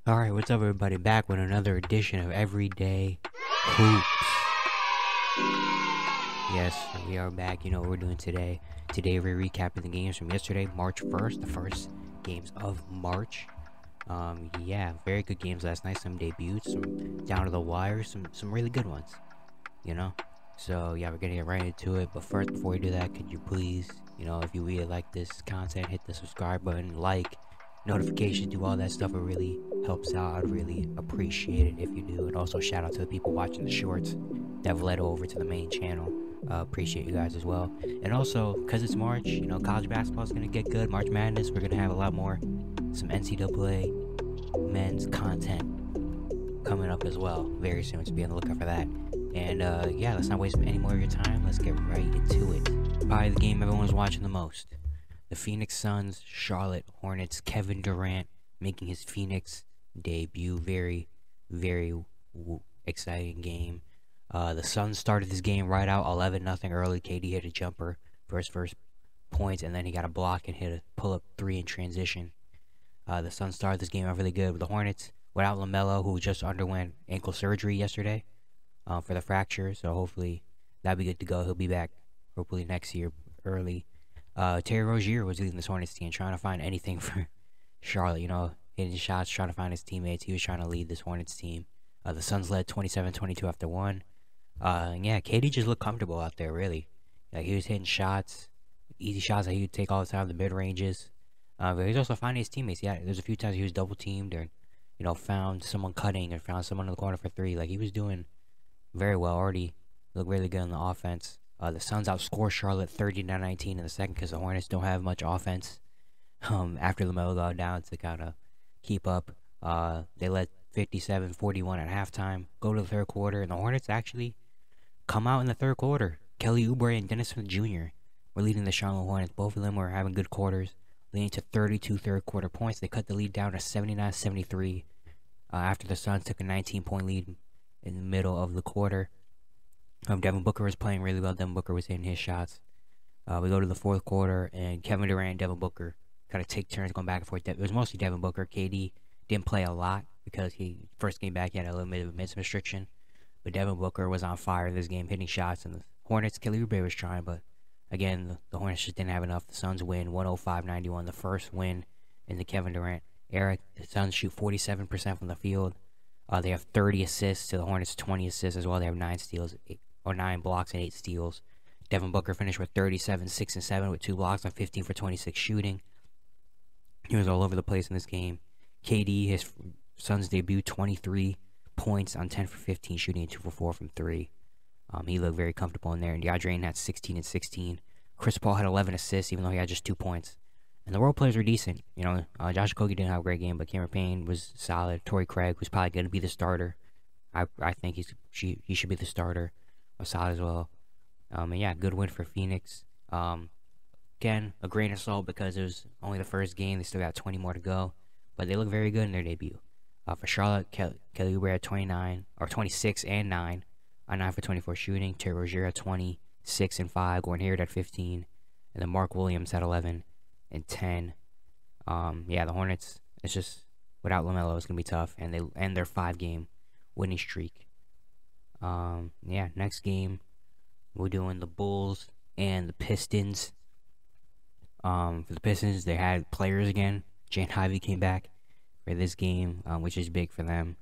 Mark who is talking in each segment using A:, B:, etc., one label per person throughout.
A: Alright, what's up everybody? Back with another edition of Everyday Hoops. Yes, we are back. You know what we're doing today. Today we're recapping the games from yesterday, March 1st, the first games of March. Yeah, very good games last night. Some debuts, some down to the wire, some really good ones, you know? So yeah, we're gonna get right into it. But first, before we do that, could you please, if you really like this content, hit the subscribe button, like, notifications, do all that stuff. It really helps out. I'd really appreciate it if you do. And also shout out to the people watching the shorts that have led over to the main channel. Appreciate you guys as well. And also, because it's March, college basketball is going to get good. March Madness, we're going to have a lot more, some NCAA men's content coming up as well very soon, so be on the lookout for that. And yeah, let's not waste any more of your time. Let's get right into it. Probably the game everyone was watching the most. The Phoenix Suns, Charlotte Hornets, Kevin Durant making his Phoenix debut. Very, very exciting game. The Suns started this game right out 11-0 early. KD hit a jumper for his first points, and then he got a block and hit a pull-up three in transition. The Suns started this game out really good with the Hornets without LaMelo, who just underwent ankle surgery yesterday for the fracture. So hopefully that'll be good to go. He'll be back hopefully next year early. Terry Rozier was leading this Hornets team, trying to find anything for Charlotte, hitting shots, trying to find his teammates. He was trying to lead this Hornets team. The Suns led 27-22 after one. Yeah, KD just looked comfortable out there, really. Like, he was hitting shots, easy shots that he would take all the time, the mid-ranges. But he was also finding his teammates. Yeah, there's a few times he was double-teamed or, found someone cutting or found someone in the corner for three. Like, he was doing very well already. Looked really good on the offense. The Suns outscored Charlotte 30-19 in the second because the Hornets don't have much offense. After LaMelo got down to kind of keep up, they led 57-41 at halftime. Go to the third quarter, and the Hornets actually come out in the third quarter. Kelly Oubre and Dennis Smith Jr. were leading the Charlotte Hornets. Both of them were having good quarters, leading to 32 third quarter points. They cut the lead down to 79-73 after the Suns took a 19-point lead in the middle of the quarter. Devin Booker was playing really well. Devin Booker was hitting his shots. We go to the fourth quarter, and Kevin Durant and Devin Booker kind of take turns going back and forth. It was mostly Devin Booker. KD didn't play a lot because he first came back, he had a little bit of a minutes restriction. But Devin Booker was on fire this game, hitting shots. And the Hornets, Kelly Oubre was trying, but again, the Hornets just didn't have enough. The Suns win 105-91, the first win in the Kevin Durant era. The Suns shoot 47% from the field. They have 30 assists to the Hornets' 20 assists as well. They have 9 steals, 9 blocks and 8 steals. Devin Booker finished with 37, 6 and 7 with 2 blocks on 15 for 26 shooting. He was all over the place in this game. KD, his Suns debut, 23 points on 10 for 15 shooting and 2 for 4 from 3. He looked very comfortable in there. And DeAndre Ayton had 16 and 16. Chris Paul had 11 assists, even though he had just 2 points. And the role players were decent. Josh Okogie didn't have a great game, but Cameron Payne was solid. Torrey Craig was probably going to be the starter. I think he should be the starter. Was solid as well. And yeah, good win for Phoenix. Again, a grain of salt because it was only the first game. They still got 20 more to go. But they look very good in their debut. For Charlotte, Kelly Oubre had 26 and 9 on 9 for 24 shooting. Terry Rozier had 26 and 5. Gordon Hayward had 15. And then Mark Williams had 11 and 10. Yeah, the Hornets, it's just, without LaMelo, it's going to be tough. And they end their 5-game winning streak. Yeah, next game, we're doing the Bulls and the Pistons. For the Pistons, they had players again. Jane Ivey came back for this game, which is big for them.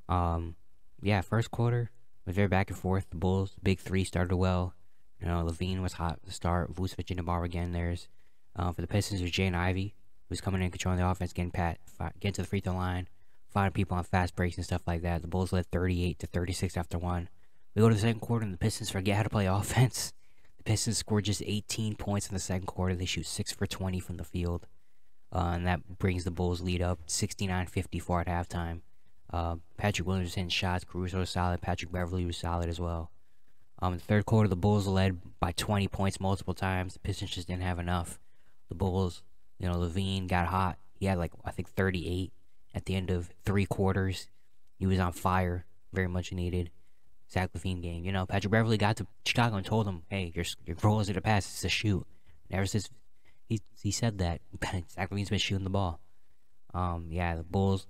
A: Yeah, first quarter was very back and forth. The Bulls, big three, started well. Levine was hot to start. Vucevic and DeMar were getting theirs. For the Pistons, it was Jane Ivey, who was coming in, controlling the offense, getting to the free throw line, finding people on fast breaks and stuff like that. The Bulls led 38-36 after one. We go to the second quarter, and the Pistons forget how to play offense. The Pistons scored just 18 points in the second quarter. They shoot 6 for 20 from the field. And that brings the Bulls' lead up 69-54 at halftime. Patrick Williams was hitting shots. Caruso was solid. Patrick Beverley was solid as well. In the third quarter, the Bulls led by 20 points multiple times. The Pistons just didn't have enough. The Bulls, Levine got hot. He had, I think 38 at the end of 3 quarters. He was on fire. Very much needed. Zach LaVine game. Patrick Beverley got to Chicago and told him, hey, your role isn't to pass, it's to shoot. And ever since he said that, Zach LaVine's been shooting the ball. Yeah, the Bulls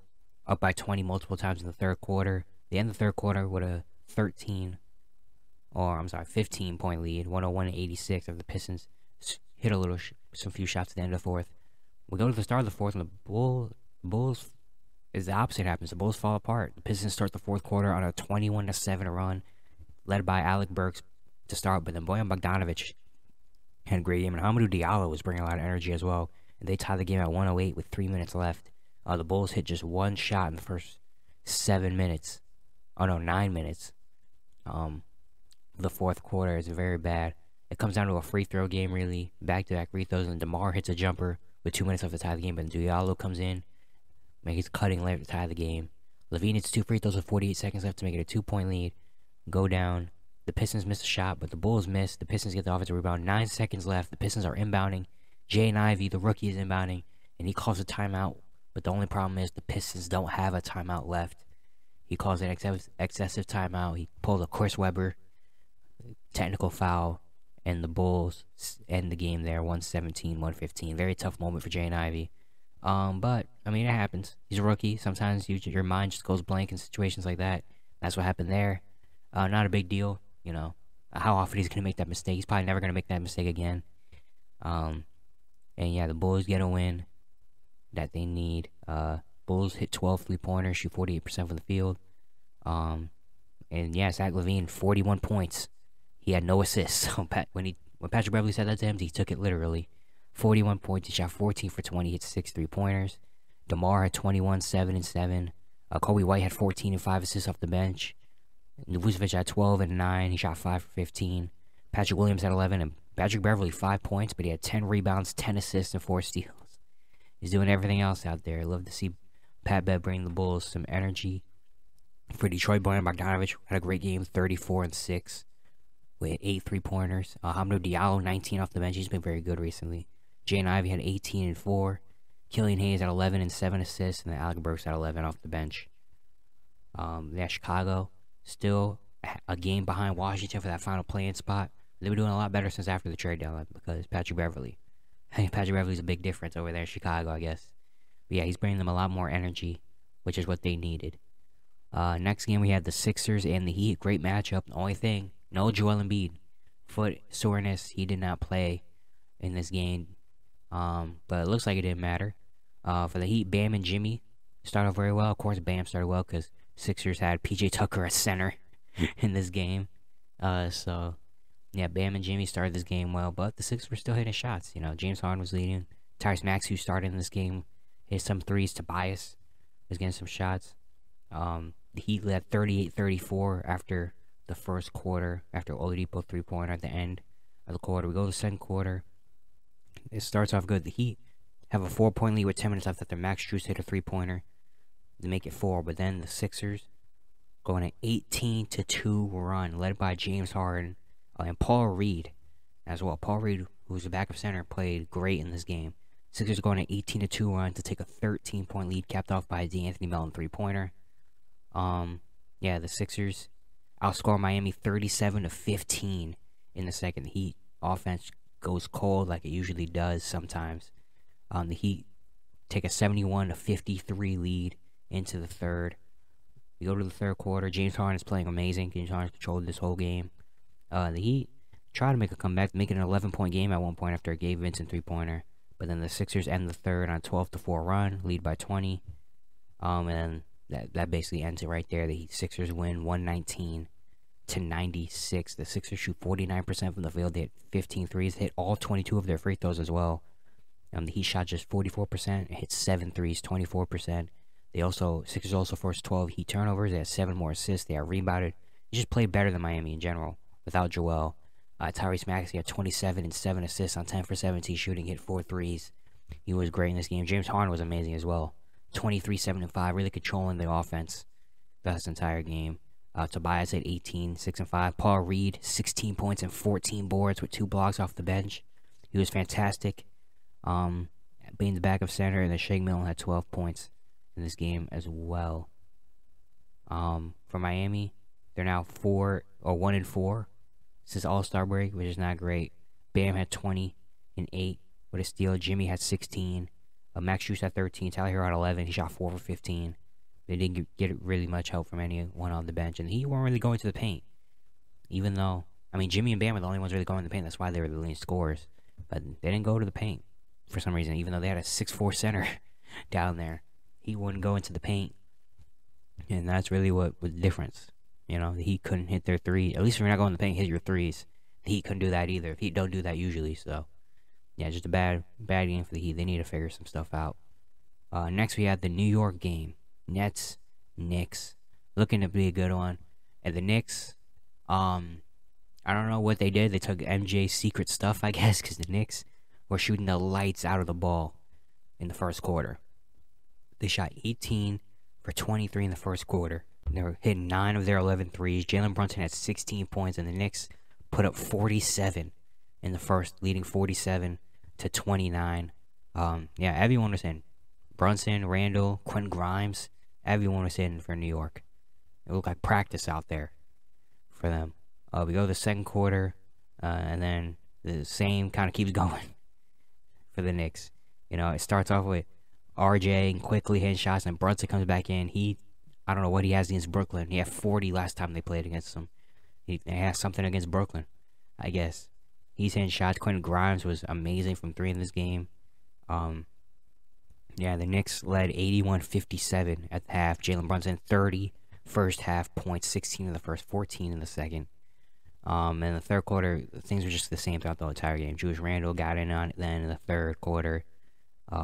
A: up by 20 multiple times in the third quarter. They end the third quarter with a 15-point lead, 101-86 of the Pistons. Hit some few shots at the end of the fourth. We go to the start of the fourth, and the Bulls is the opposite happens. The Bulls fall apart. The Pistons start the fourth quarter on a 21-7 run, led by Alec Burks to start, but then Bojan Bogdanovic had a great game, and Hamidou Diallo was bringing a lot of energy as well. And they tied the game at 108 with 3 minutes left. The Bulls hit just one shot in the first 9 minutes. The fourth quarter is very bad. It comes down to a free throw game, really. Back-to-back free throws, and DeMar hits a jumper with 2 minutes left to tie the game, but Diallo comes in, makes a cutting layup to tie the game. Levine hits 2 free throws with 48 seconds left to make it a 2-point lead. Go down. The Pistons miss a shot, but the Bulls miss. The Pistons get the offensive rebound. 9 seconds left. The Pistons are inbounding. Jaden Ivey, the rookie, is inbounding, and he calls a timeout. But the only problem is the Pistons don't have a timeout left. He calls an excessive timeout. He pulls a Chris Webber technical foul, and the Bulls end the game there, 117-115. Very tough moment for Jaden Ivey. But I mean, it happens. He's a rookie. Sometimes your mind just goes blank in situations like that. That's what happened there. Not a big deal, you know. How often he's gonna make that mistake? He's probably never gonna make that mistake again. And yeah, the Bulls get a win that they need. Bulls hit 12 3-pointers, shoot 48% from the field. And yeah, Zach LaVine, 41 points. He had no assists. When Patrick Beverley said that to him, he took it literally. 41 points. He shot 14 for 20. Hit 6 3-pointers. DeMar had 21, 7 and 7. Kobe White had 14 and 5 assists off the bench. Vucevic had 12 and 9. He shot 5 for 15. Patrick Williams had 11, and Patrick Beverley 5 points, but he had 10 rebounds, 10 assists, and 4 steals. He's doing everything else out there. Love to see Pat Bev bring the Bulls some energy. For Detroit, Bojan Bogdanovic had a great game, 34 and 6 with 8 3-pointers. Hamidou Diallo, 19 off the bench. He's been very good recently. Jaden Ivey had 18 and 4. Killian Hayes had 11 and 7 assists, and then Alec Burks had 11 off the bench. Yeah, Chicago still a game behind Washington for that final play-in spot. They were doing a lot better since after the trade deadline because Patrick Beverley. Patrick Beverley's a big difference over there in Chicago, I guess. But yeah, he's bringing them a lot more energy, which is what they needed. Next game, we had the Sixers and the Heat. Great matchup. The only thing, no Joel Embiid. Foot soreness. He did not play in this game. But it looks like it didn't matter. For the Heat, Bam and Jimmy started off very well. Of course, Bam started well because Sixers had PJ Tucker at center in this game. So, yeah, Bam and Jimmy started this game well. But the Sixers were still hitting shots. You know, James Harden was leading. Tyrese Maxey, who started in this game, hit some threes. Tobias was getting some shots. The Heat led 38-34 after the first quarter, after Oladipo 3-pointer at the end of the quarter. We go to the second quarter. It starts off good. The Heat have a 4-point lead with 10 minutes left after Max Strus hit a 3-pointer. They make it 4, but then the Sixers go on an 18-2 run, led by James Harden and Paul Reed as well. Paul Reed, who's the backup center, played great in this game. Sixers go on an 18-2 run to take a 13-point lead, capped off by a D'Anthony Melton 3-pointer. Yeah, the Sixers outscore Miami 37-15 in the second. The Heat offense goes cold like it usually does sometimes. The Heat take a 71-53 lead into the third. We go to the third quarter. James Harden is playing amazing. James Harden controlled this whole game. The Heat try to make a comeback, make it an 11-point game at one point after a Gabe Vincent 3-pointer. But then the Sixers end the third on a 12-4 run, lead by 20. And then that basically ends it right there. The Sixers win 119-96. The Sixers shoot 49% from the field. They hit 15 threes, hit all 22 of their free throws as well. The Heat shot just 44%, hit 7 threes, 24%. Sixers also forced 12 Heat turnovers. They had 7 more assists. They had rebounded. They just played better than Miami in general without Joel. Tyrese Maxey had 27 and 7 assists on 10 for 17 shooting, hit 4 threes. He was great in this game. James Harden was amazing as well. 23, 7 and 5, really controlling the offense this entire game. Tobias at 18, 6 and 5. Paul Reed, 16 points and 14 boards with 2 blocks off the bench. He was fantastic. Being the backup center, and then Shake Milton had 12 points in this game as well. For Miami, they're now 1-4 since All-Star break, which is not great. Bam had 20 and 8 with a steal. Jimmy had 16. Max Strus had 13. Tyler Hero had 11. He shot 4 for 15. They didn't get really much help from anyone on the bench, and he weren't really going to the paint. Even though, I mean, Jimmy and Bam were the only ones really going to the paint. That's why they were the leading scorers. But they didn't go to the paint for some reason, even though they had a 6'4" center down there. He wouldn't go into the paint, and that's really what was the difference. You know, the Heat couldn't hit their three. At least if you're not going to the paint, hit your threes. The Heat couldn't do that either. The Heat don't do that usually, so yeah, just a bad game for the Heat. They need to figure some stuff out. Next, we had the New York game. Nets, Knicks. Looking to be a good one. And the Knicks, I don't know what they did. They took MJ's secret stuff, I guess, because the Knicks were shooting the lights out of the ball in the first quarter. They shot 18 for 23 in the first quarter. They were hitting 9 of their 11 threes. Jalen Brunson had 16 points, and the Knicks put up 47 in the first, leading 47 to 29. Yeah, everyone was in. Brunson, Randall, Quentin Grimes, everyone was in for New York. It looked like practice out there for them. We go to the second quarter, and then the same kind of keeps going for the Knicks. You know, it starts off with RJ and quickly hitting shots, and Brunson comes back in. I don't know what he has against Brooklyn. He had 40 last time they played against them. He has something against Brooklyn, I guess. He's hitting shots. Quentin Grimes was amazing from 3 in this game. Yeah, the Knicks led 81-57 at the half. Jalen Brunson 30 first half points, 16 in the first, 14 in the second. In the third quarter, things were just the same throughout the entire game. Julius Randle got in on it then in the third quarter.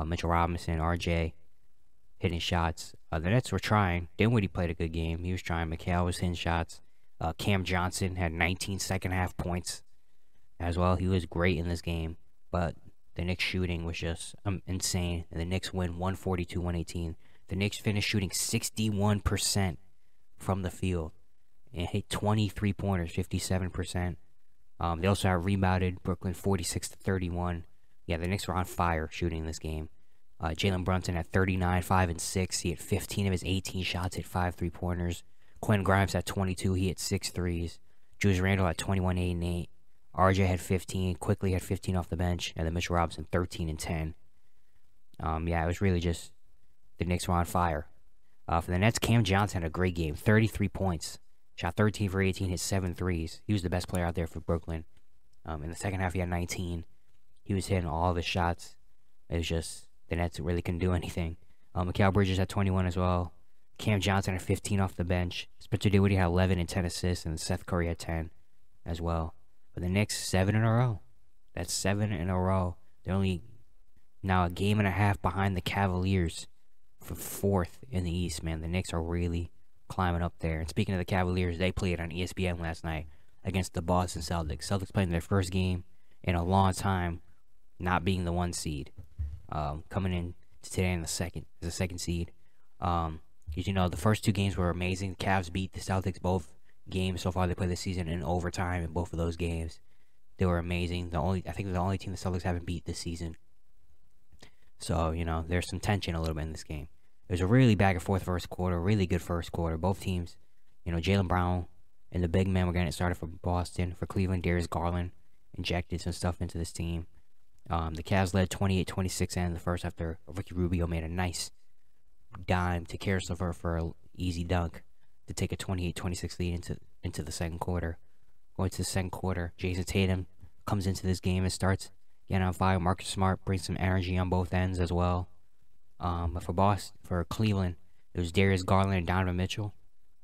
A: Mitchell Robinson, RJ hitting shots. The Nets were trying. Dinwiddie played a good game. He was trying. McHale was hitting shots. Cam Johnson had 19 second half points as well. He was great in this game, but the Knicks shooting was just insane, and the Knicks win 142-118. The Knicks finished shooting 61% from the field and hit 23 pointers, 57%. They also had rebounded Brooklyn 46-31. Yeah, the Knicks were on fire shooting this game. Jalen Brunson had 39, 5 and 6. He had 15 of his 18 shots, hit 5 3-pointers. Quentin Grimes had 22. He hit 6 threes. Julius Randle had 21, 8 and 8. RJ had 15, quickly had 15 off the bench, and then Mitchell Robinson 13 and 10. Yeah, it was really just the Knicks were on fire. For the Nets, Cam Johnson had a great game, 33 points, shot 13 for 18, hit 7 threes. He was the best player out there for Brooklyn. In the second half, he had 19. He was hitting all the shots. It was just the Nets really couldn't do anything. Mikal Bridges had 21 as well. Cam Johnson had 15 off the bench. Spencer Dinwiddie had 11 and 10 assists, and Seth Curry had 10 as well. But the Knicks, 7 in a row. That's 7 in a row. They're only now a game and a half behind the Cavaliers for 4th in the East, man. The Knicks are really climbing up there. And speaking of the Cavaliers, they played on ESPN last night against the Boston Celtics. Celtics playing their first game in a long time, not being the 1 seed. Coming in today in the second seed. Because, you know, the first 2 games were amazing. The Cavs beat the Celtics both games so far they played this season in overtime in both of those games. They were amazing. I think they're the only team the Celtics haven't beat this season. So, you know, there's some tension a little bit in this game. It was a really back and forth first quarter, really good first quarter. Both teams, you know, Jaylen Brown and the big men were getting it started for Boston. For Cleveland, Darius Garland injected some stuff into this team. The Cavs led 28-26 in the first after Ricky Rubio made a nice dime to Carousel for an easy dunk to take a 28-26 lead into the second quarter. Going to the second quarter, Jason Tatum comes into this game and starts getting on fire. Marcus Smart brings some energy on both ends as well. But for Cleveland, it was Darius Garland and Donovan Mitchell,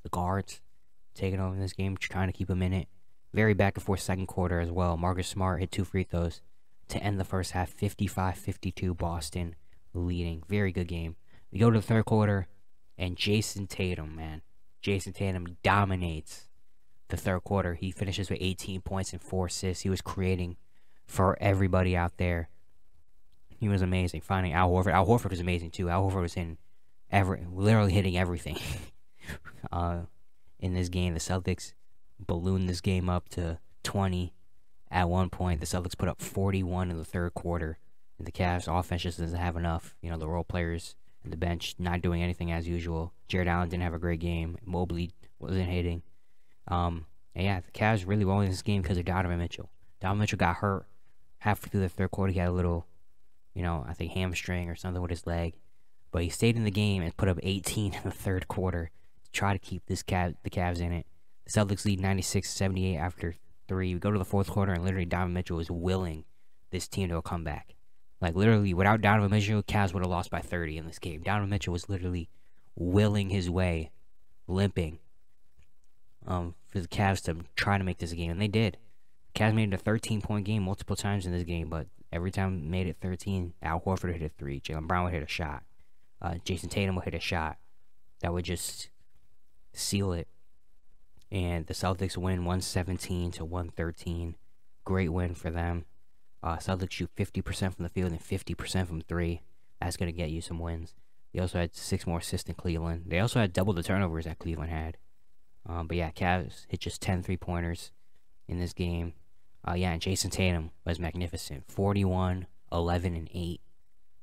A: the guards, taking over this game, trying to keep them in it. Very back and forth second quarter as well. Marcus Smart hit 2 free throws to end the first half, 55-52, Boston leading. Very good game. We go to the third quarter, and Jason Tatum dominates the third quarter. He finishes with 18 points and 4 assists. He was creating for everybody out there. He was amazing. Finding Al Horford. Al Horford was amazing too. Al Horford was literally hitting everything. In this game, the Celtics ballooned this game up to 20. At one point, the Celtics put up 41 in the third quarter. And the Cavs offense just doesn't have enough. You know, the role players and the bench not doing anything as usual. Jared Allen didn't have a great game. Mobley wasn't hitting. And yeah, the Cavs really won this game because of Donovan Mitchell. Donovan Mitchell got hurt halfway through the third quarter. He had a little, you know, I think hamstring or something with his leg. but he stayed in the game and put up 18 in the third quarter to try to keep the Cavs in it. The Celtics lead 96-78 after 3. We go to the fourth quarter, and literally Donovan Mitchell is willing this team to a comeback. Like, literally, without Donovan Mitchell, Cavs would have lost by 30 in this game. Donovan Mitchell was literally willing his way, limping, for the Cavs to try to make this a game, and they did. Cavs made it a 13-point game multiple times in this game, but every time made it 13, Al Horford would hit a 3, Jaylen Brown would hit a shot, Jason Tatum would hit a shot that would just seal it. And the Celtics win 117-113. Great win for them. Celtics shoot 50% from the field and 50% from 3. That's going to get you some wins. They also had 6 more assists than Cleveland. They also had double the turnovers that Cleveland had. But yeah, Cavs hit just 10 3-pointers in this game. Yeah, and Jason Tatum was magnificent. 41, 11, and 8.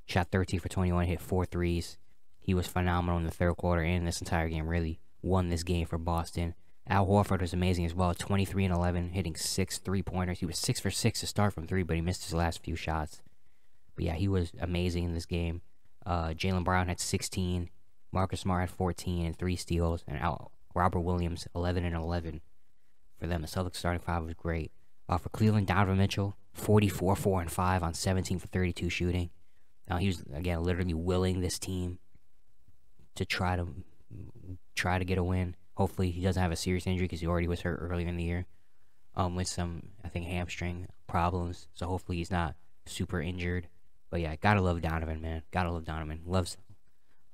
A: Shot 13 for 21, hit 4 threes. He was phenomenal in the third quarter and this entire game. Really won this game for Boston. Al Horford was amazing as well. 23 and 11, hitting 6 3-pointers. He was 6 for 6 to start from 3, but he missed his last few shots. But yeah, he was amazing in this game. Jaylen Brown had 16. Marcus Smart had 14 and 3 steals. And Robert Williams, 11 and 11 for them. The Celtics starting 5 was great. For Cleveland, Donovan Mitchell, 44, 4, and 5 on 17 for 32 shooting. He was, again, literally willing this team to try to get a win. Hopefully he doesn't have a serious injury because he already was hurt earlier in the year with some, I think, hamstring problems. So hopefully he's not super injured. But yeah, gotta love Donovan, man. Gotta love Donovan.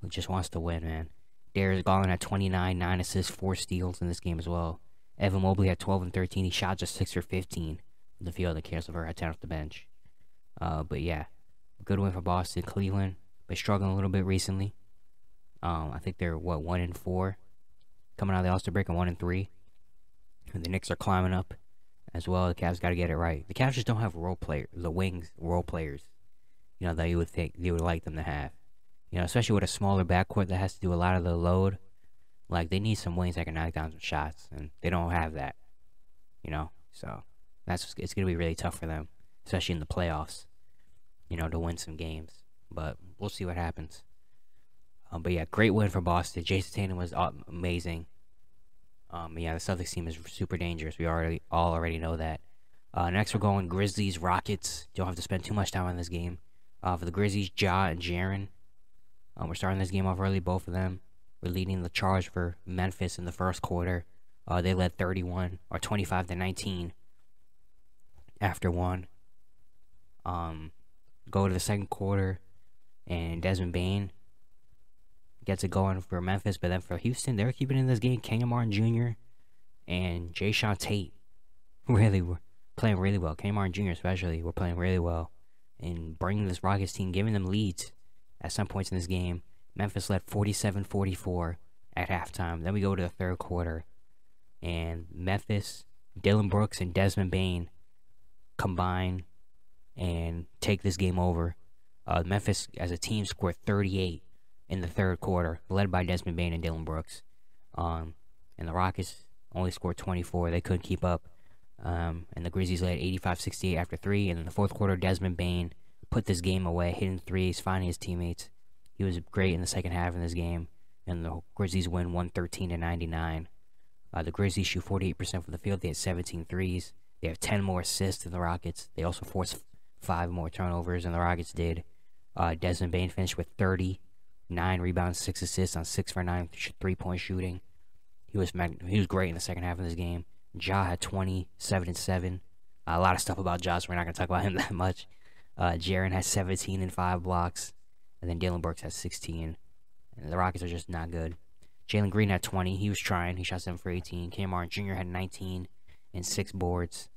A: Just wants to win, man. Darius Garland had 29, 9 assists, 4 steals in this game as well. Evan Mobley had 12 and 13. He shot just 6 for 15 in the field. And Caris LeVert had 10 off the bench. But yeah, good win for Boston. Cleveland, been struggling a little bit recently. I think they're 1 and 4 coming out of the All-Star break, and 1 and 3. And the Knicks are climbing up as well. The Cavs got to get it right. The Cavs just don't have role players, you know, that you would think they would like them to have. You know, especially with a smaller backcourt that has to do a lot of the load. Like, they need some wings that can knock down some shots, and they don't have that. You know, so it's gonna be really tough for them, especially in the playoffs. You know, to win some games. But we'll see what happens. But yeah, great win for Boston. Jason Tatum was amazing. Yeah, the Celtics team is super dangerous. We already know that. Next we're going Grizzlies, Rockets. Don't have to spend too much time on this game. For the Grizzlies, Ja and Jaren. We're starting this game off early, both of them. We're leading the charge for Memphis in the first quarter. They led 25-19 after 1. Go to the second quarter, and Desmond Bane gets it going for Memphis, but then for Houston, they're keeping in this game. Kenyon Martin Jr. and Jayshawn Tate really were playing really well. Kenyon Martin Jr. especially were playing really well and bringing this Rockets team, giving them leads at some points in this game. Memphis led 47-44 at halftime. Then we go to the third quarter, and Memphis, Dillon Brooks, and Desmond Bane combine and take this game over. Memphis, as a team, scored 38 in the third quarter, led by Desmond Bane and Dillon Brooks. And the Rockets only scored 24. They couldn't keep up. And the Grizzlies led 85-68 after 3. And in the fourth quarter, Desmond Bane put this game away, hitting threes, finding his teammates. He was great in the second half of this game. And the Grizzlies win 113-99. The Grizzlies shoot 48% from the field. They had 17 threes. They have 10 more assists than the Rockets. They also forced 5 more turnovers than the Rockets did. Desmond Bane finished with 30. 9 rebounds, 6 assists on 6 for 9 3-point shooting. He was great in the second half of this game. Ja had 27 and 7. A lot of stuff about Ja, so we're not going to talk about him that much. Jaren has 17 and 5 blocks. And then Dillon Brooks has 16. And the Rockets are just not good. Jalen Green had 20. He was trying. He shot 7 for 18. Kenyon Martin Jr. had 19 and 6 boards.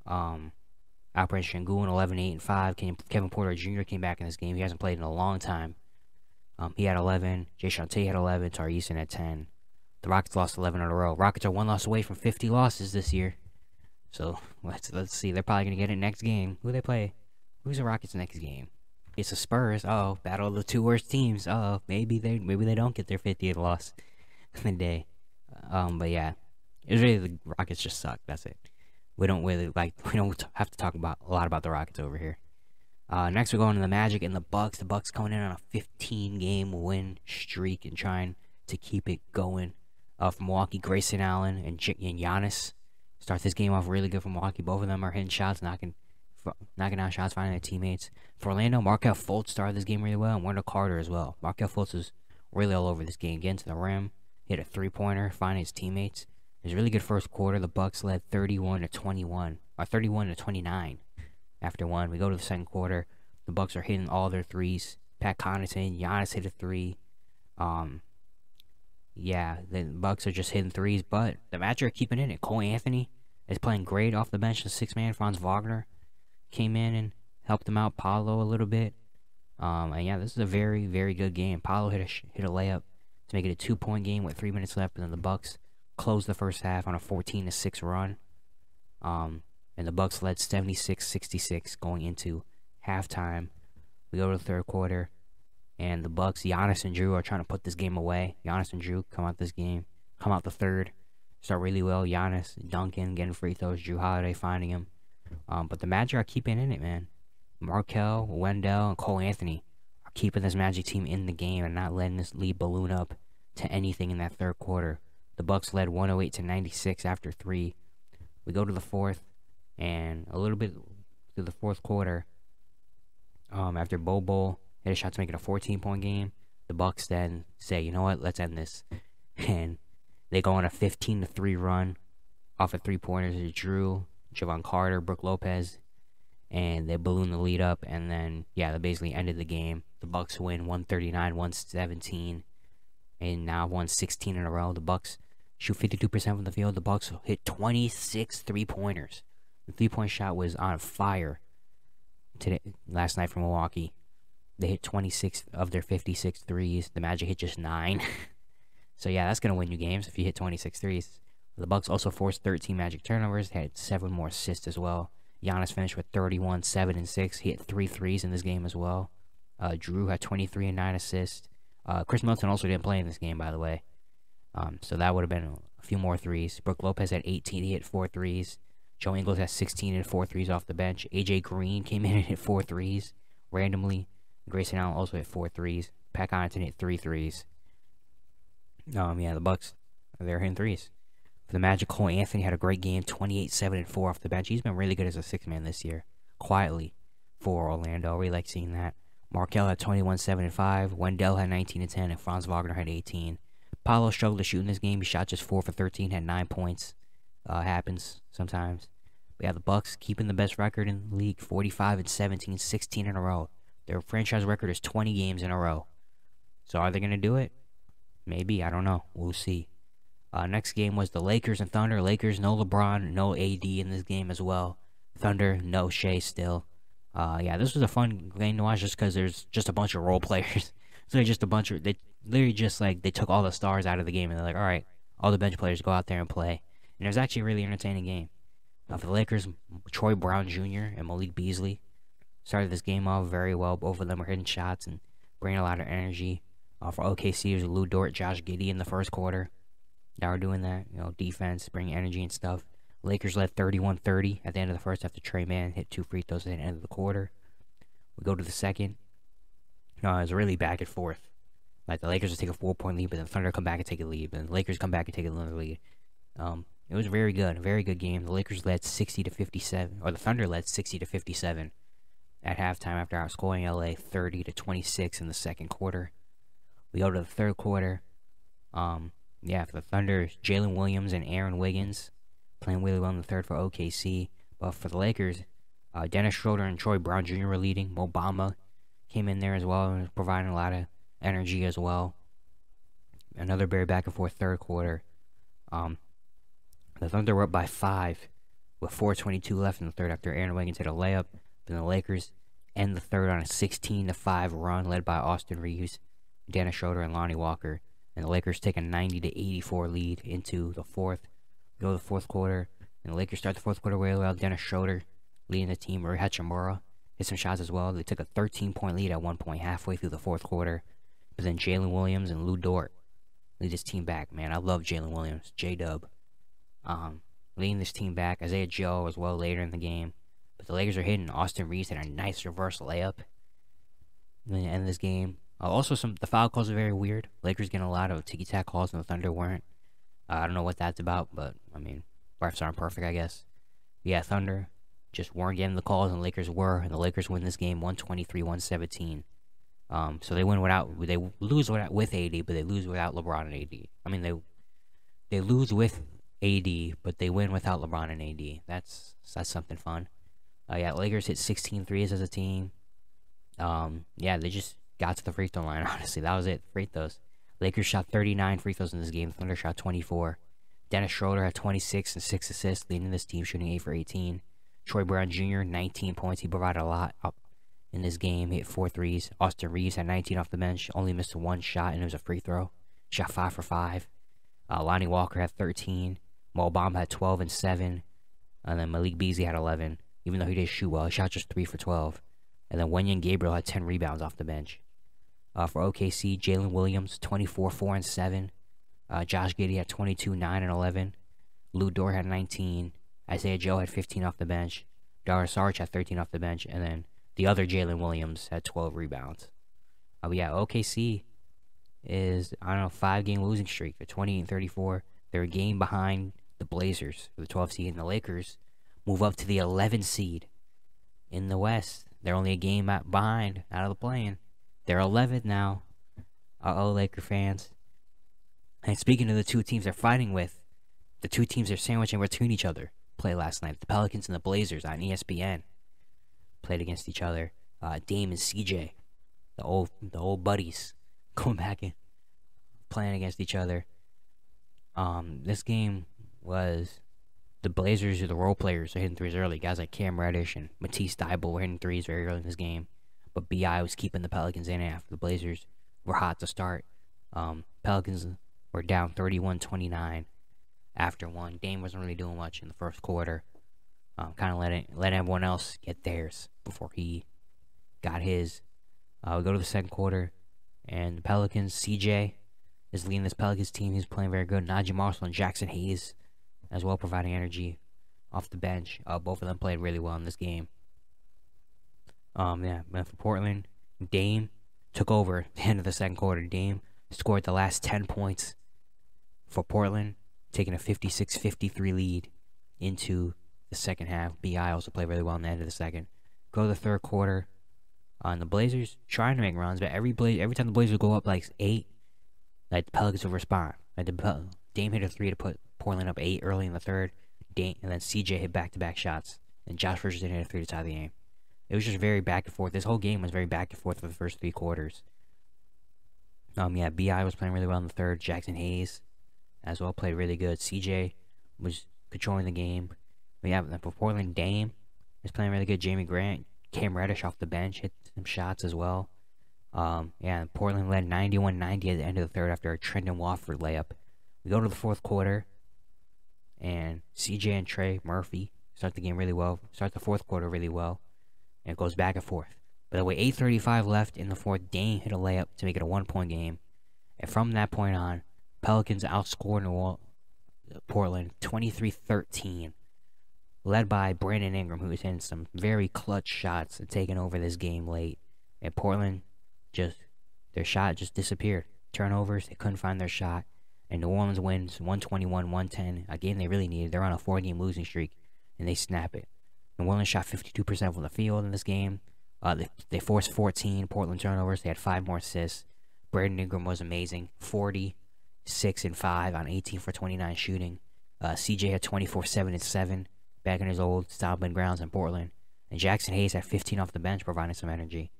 A: Operation Shangoon, 11, 8, and 5. Kevin Porter Jr. came back in this game. He hasn't played in a long time. He had 11. Jayshawn Tate had 11. Tari Eason had 10. The Rockets lost 11 in a row. Rockets are 1 loss away from 50 losses this year. So let's see. They're probably gonna get it next game. Who they play? Who's the Rockets next game? It's the Spurs. Oh, battle of the 2 worst teams. Oh, maybe they don't get their 50th loss in the day. But yeah, it's really the Rockets just suck. That's it. We don't have to talk a lot about the Rockets over here. Next, we're going to the Magic and the Bucks. The Bucks coming in on a 15-game win streak and trying to keep it going. From Milwaukee, Grayson Allen and Giannis start this game off really good for Milwaukee. Both of them are hitting shots, knocking out shots, finding their teammates. For Orlando, Markelle Fultz started this game really well, and Wendell Carter as well. Markelle Fultz was really all over this game, getting to the rim, hit a three-pointer, finding his teammates. It was a really good first quarter. The Bucks led 31-21, or 31-29 after one. We go to the second quarter. The Bucks are hitting all their threes. Pat Connaughton, Giannis hit a three. Yeah, the Bucks are just hitting threes, but the Magic are keeping it. Cole Anthony is playing great off the bench. The sixth man, Franz Wagner, came in and helped him out. Paolo a little bit. And yeah, this is a very, very good game. Paolo hit a layup to make it a 2-point game with 3 minutes left, and then the Bucks closed the first half on a 14-6 run. And the Bucks led 76-66 going into halftime. We go to the third quarter, and the Bucks, Giannis and Drew are trying to put this game away. Giannis and Drew come out the third, start really well. Giannis, Duncan getting free throws, Drew Holiday finding him. But the Magic are keeping in it, man. Markelle, Wendell, and Cole Anthony are keeping this Magic team in the game and not letting this lead balloon up to anything in that third quarter. The Bucks led 108-96 after 3. We go to the fourth, and a little bit through the fourth quarter, after Bobo hit a shot to make it a 14-point game, the Bucks then say, you know what, let's end this. And they go on a 15-3 run off of three-pointers to Drew, Javon Carter, Brook Lopez, and they balloon the lead up, and then, yeah, they basically ended the game. The Bucks win 139-117, and now won 16 in a row. The Bucks shoot 52% from the field. The Bucks hit 26 three-pointers. The three-point shot was on fire last night from Milwaukee. They hit 26 of their 56 threes. The Magic hit just 9. So yeah, that's going to win you games if you hit 26 threes. The Bucks also forced 13 Magic turnovers. They had 7 more assists as well. Giannis finished with 31, 7, and 6. He hit 3 threes in this game as well. Drew had 23 and 9 assists. Chris Middleton also didn't play in this game, by the way. So that would have been a few more threes. Brook Lopez had 18. He hit 4 threes. Joe Ingles had 16 and 4 threes off the bench. AJ Green came in and hit 4 threes randomly. Grayson Allen also hit 4 threes. Pat Connaughton hit 3 threes. Yeah, the Bucks, they're hitting threes. For the Magic, Cole Anthony had a great game, 28, 7, and 4 off the bench. He's been really good as a sixth man this year, quietly, for Orlando. I really like seeing that. Markelle had 21, 7, and 5. Wendell had 19 and 10, and Franz Wagner had 18. Paolo struggled to shoot in this game. He shot just 4 for 13, had 9 points. Happens sometimes. But yeah, the Bucks keeping the best record in the league, 45 and 17, 16 in a row. Their franchise record is 20 games in a row. So are they going to do it? Maybe. I don't know. We'll see. Next game was the Lakers and Thunder. Lakers, no LeBron, no AD in this game as well. Thunder, no Shea still. Yeah, this was a fun game to watch just because there's just a bunch of role players. So just a bunch of, they literally just like, they took all the stars out of the game and they're like, alright, all the bench players go out there and play. And it was actually a really entertaining game. For the Lakers, Troy Brown Jr. and Malik Beasley started this game off very well. Both of them were hitting shots and bringing a lot of energy. For OKC, it was Lou Dort, Josh Giddey in the first quarter. They were doing that, defense, bringing energy and stuff. Lakers led 31-30 at the end of the first after Trey Mann hit 2 free throws at the end of the quarter. We go to the second. It was really back and forth. Like, the Lakers would take a 4-point lead, but then the Thunder come back and take a lead. But then the Lakers come back and take another lead. It was a very good game. The Lakers led 60-57, or the Thunder led 60-57 at halftime after outscoring LA 30-26 in the second quarter. We go to the third quarter. Yeah, for the Thunder, Jalen Williams and Aaron Wiggins playing really well in the third for OKC. But for the Lakers, Dennis Schroeder and Troy Brown Jr. were leading. Mo Bamba came in there as well and was providing a lot of energy as well. Another very back and forth third quarter. The Thunder were up by 5 with 4:22 left in the third after Aaron Wiggins hit a layup. Then the Lakers end the third on a 16-5 run led by Austin Reeves, Dennis Schroeder, and Lonnie Walker. And the Lakers take a 90-84 lead into the fourth. We go to the fourth quarter, and the Lakers start the fourth quarter really well. Dennis Schroeder leading the team. Rui Hachimura hit some shots as well. They took a 13-point lead at one point halfway through the fourth quarter. But then Jalen Williams and Lou Dort lead this team back. Man, I love Jalen Williams. J-Dub. Leading this team back. Isaiah Joe as well later in the game. But the Lakers are hitting. Austin Reeves had a nice reverse layup in the end of this game. Also, the foul calls are very weird. Lakers getting a lot of ticky-tack calls, and the Thunder weren't. I don't know what that's about, but I mean, refs aren't perfect, I guess. But yeah, Thunder just weren't getting the calls, and the Lakers were, and the Lakers win this game 123-117. So they lose with AD, but they lose without LeBron and AD. I mean, they lose with AD, but they win without LeBron and AD. That's something fun. Yeah, Lakers hit 16 threes as a team. Yeah, they just got to the free throw line, honestly. That was it, free throws. Lakers shot 39 free throws in this game. Thunder shot 24. Dennis Schroeder had 26 and 6 assists, leading this team, shooting 8 for 18. Troy Brown Jr., 19 points. He provided a lot up in this game. He hit 4 threes. Austin Reeves had 19 off the bench. Only missed one shot, and it was a free throw. Shot 5 for 5. Lonnie Walker had 13. Mo Bamba had 12 and 7. And then Malik Beasley had 11. Even though he didn't shoot well, he shot just 3 for 12. And then Wenyen Gabriel had 10 rebounds off the bench. For OKC, Jalen Williams, 24, 4 and 7. Josh Giddey had 22, 9 and 11. Lou Dort had 19. Isaiah Joe had 15 off the bench. Darius Saric had 13 off the bench. And then the other Jalen Williams had 12 rebounds. But yeah, OKC is, 5-game losing streak. They're 28 and 34. They're a game behind the Blazers for the 12th seed. And the Lakers move up to the 11th seed in the West. They're only a game behind out of the play-in. They're 11th now. Laker fans. And speaking of the two teams they're fighting with, the two teams they're sandwiching between each other played last night. The Pelicans and the Blazers on ESPN played against each other. Dame and CJ, the old buddies, going back and playing against each other. This game was the Blazers are the role players. They're hitting threes early. Guys like Cam Reddish and Matisse Thybulle were hitting threes very early in this game. But B.I. was keeping the Pelicans in after the Blazers were hot to start. Pelicans were down 31-29 after one. Dame wasn't really doing much in the first quarter. Kind of let everyone else get theirs before he got his. We go to the second quarter, and the Pelicans, CJ is leading this Pelicans team. He's playing very good. Najee Marshall and Jackson Hayes as well, providing energy off the bench. Both of them played really well in this game. Yeah, for Portland, Dame took over at the end of the second quarter. Dame scored the last 10 points for Portland, taking a 56-53 lead into the second half. B.I. also played really well in the end of the second. Go to the third quarter. The Blazers trying to make runs, but every time the Blazers go up like 8, like the Pelicans will respond. Like Dame hit a 3 to put Portland up 8 early in the third. And then CJ hit back-to-back shots, and Josh Richardson hit a 3 to tie the game. It was just very back and forth. This whole game was very back and forth for the first 3 quarters. Yeah, B.I. was playing really well in the third. Jackson Hayes as well played really good. CJ was controlling the game. But yeah, for Portland, Dame was playing really good. Jamie Grant, Cam Reddish off the bench, hit some shots as well. Yeah, Portland led 91-90 at the end of the third after a Trendon Watford layup. We go to the fourth quarter, and CJ and Trey Murphy start the game really well. Start the fourth quarter really well. And it goes back and forth. But with 8:35 left in the fourth, Dame hit a layup to make it a 1-point game. And from that point on, Pelicans outscored Portland 23-13. Led by Brandon Ingram, who was hitting some very clutch shots and taking over this game late. And Portland, their shot just disappeared. Turnovers, they couldn't find their shot. And New Orleans wins 121-110, a game they really needed. They're on a 4-game losing streak, and they snap it. New Orleans shot 52% from the field in this game. They forced 14 Portland turnovers. They had 5 more assists. Brandon Ingram was amazing. 40, 6 and 5 on 18 for 29 shooting. CJ had 24, 7 and 7 back in his old stomping grounds in Portland. And Jackson Hayes had 15 off the bench, providing some energy.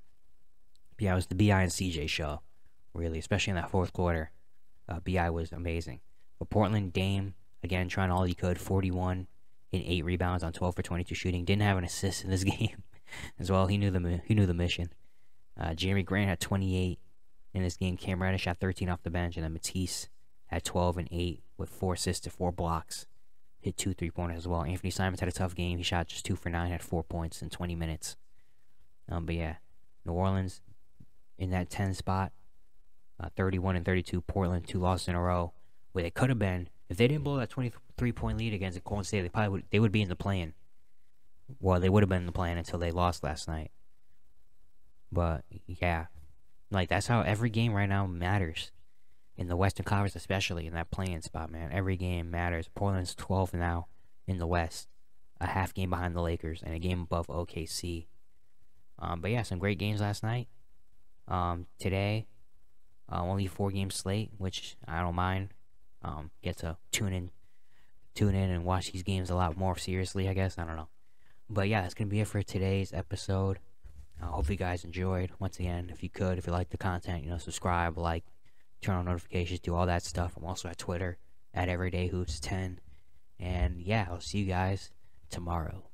A: But yeah, it was the B.I. and CJ show, really, especially in that fourth quarter. B.I. was amazing. But Portland, Dame, again, trying all he could. 41 and 8 rebounds on 12 for 22 shooting. Didn't have an assist in this game as well. He knew the mission. Jeremy Grant had 28 in this game. Cam Reddish had 13 off the bench, and then Matisse had 12 and 8 with 4 assists and 4 blocks. Hit 2 3-pointers as well. Anthony Simons had a tough game. He shot just 2 for 9, had 4 points in 20 minutes. But yeah, New Orleans in that 10 spot, 31 and 32. Portland 2 losses in a row, where they could have been if they didn't blow that 23-point lead against Golden State. They would be in the play-in. Well, they would have been in the plan until they lost last night. But yeah, like that's how every game right now matters in the Western Conference, especially in that playing spot, man. Every game matters. Portland's 12 now in the West, a half game behind the Lakers and a game above OKC. But yeah, some great games last night. Today, only 4 game slate, which I don't mind. Get to tune in and watch these games a lot more seriously, I guess. I don't know. But yeah, that's gonna be it for today's episode. I hope you guys enjoyed. Once again, if you could, if you like the content, subscribe, like, turn on notifications, do all that stuff. I'm also at Twitter at everydayhoops10. And yeah, I'll see you guys tomorrow.